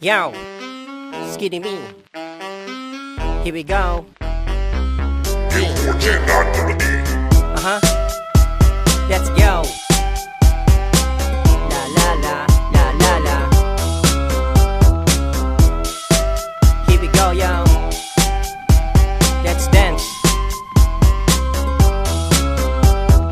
Yo, Skinny Me. Here we go. Uh-huh. Let's go. La la la, la la la. Here we go, yo. Let's dance.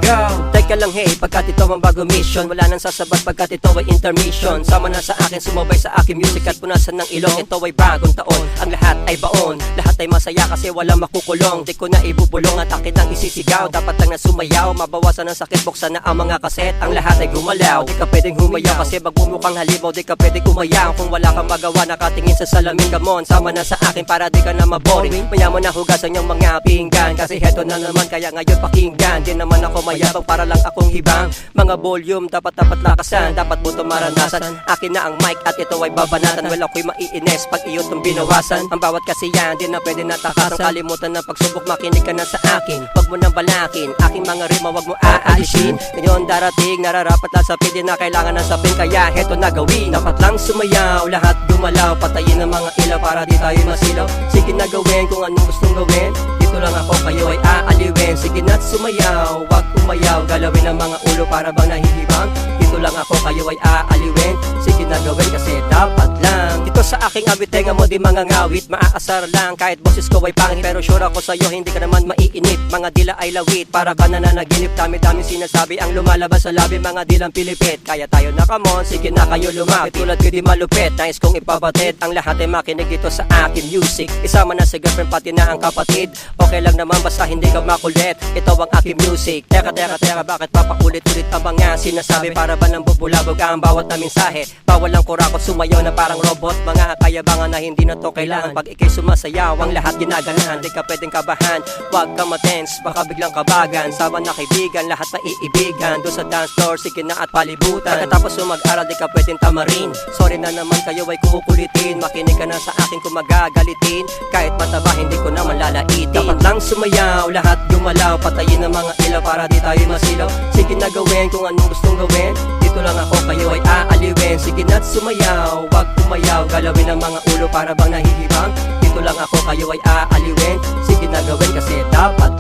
Go! Teka lang hey, pagkat ito ang bago mission, wala nang sasabat pagkat ito ay intermission. Sama na sa akin, sumabay sa aking music at punasan ng ilong. Ito ay bagong taon, ang lahat ay baon. Lahat ay masaya kasi wala makukulong. Di ko na ibubulong at akin ang isisigaw. Dapat lang na sumayaw, mabawasan ang sakit, buksan na ang mga kaset. Ang lahat ay gumalaw, di ka pwedeng humayaw kasi magbumukhang halimaw. Di ka pwedeng umayaw kung wala kang magawa, nakatingin sa salamin gamon. Sama na sa akin para di ka na maboring. Mayaman na hugasan yung mga pinggan, kasi heto na naman kaya ngayon pakinggan. Di naman ako mayabang para lang akong hibang. Mga volume dapat lakasan, dapat mo ito maranasan. Akin na ang mic at ito ay babanatan. Well ako'y maiines pag iyo itong binawasan. Ang bawat kasiyan di na pwede natakasan. Kalimutan na pagsubok, makinig ka na sa akin. Wag mo nang balakin, aking mga rima wag mo aalisin. Ngayon darating, nararapat lang sa pili na kailangan ng sapin. Kaya heto na gawin, dapat lang sumayaw, lahat gumalaw. Patayin ang mga ilaw para di tayo masilaw. Sige na gawin kung anong gustong gawin. Dito lang ako, kayo ay aaliwin. Sige na't sumayaw, wag umayaw. Galawin ang mga ulo para bang nahihibang. Dito lang ako, kayo ay aaliwin. Sige na gawin kasi dapat lang. Dito sa aking awit, tenga mo di mga ngawit. Maaasar lang kahit boses ko ay pangit. Pero sure ako sa'yo, hindi ka naman maiinip. Mga dila ay lawit, para ka nananaginip. Dami-dami sinasabi ang lumalabas sa labi. Mga dilang pilipit, kaya tayo na kamon. Sige na kayo lumapit, tulad ko di malupit. Nais kong ipabatid, ang lahat ay makinig dito sa aking music. Isama na si girlfriend pati na ang kapatid. Okay lang naman basta hindi ka makulit. Ito ang aking music. Teka, bakit papaulit-ulit ang mga sinasabi? Para ba nang bubulabog ang bawat na mensahe? Bawal ang kurakot sumayaw na parang robot. Mga kayabangan na hindi na to kailangan. Pag ikay sumasayaw, ang lahat ginaganahan. Di ka pwedeng kabahan, wag ka matense, baka biglang kabagan. Sama na kaibigan, lahat na iibigan. Doon sa dance floor, sige na at palibutan. Pagkatapos mag-aral, di ka pwedeng tamarin. Sorry na naman kayo ay kukulitin. Makinig ka na sa akin kung magagalitin. Kahit mataba, hindi ko naman lalaitin. Dapat lang sumayaw, lahat gumalaw. Patayin ang mga ilaw para di tayo masilaw. Sige na gawin kung anong gustong gawin. Dito lang ako, kayo ay aaliwin. Sige na't sumayaw, wag umayaw. Galawin ang mga ulo para bang nahihibang. Dito lang ako, kayo ay aaliwin. Sige na gawin kasi dapat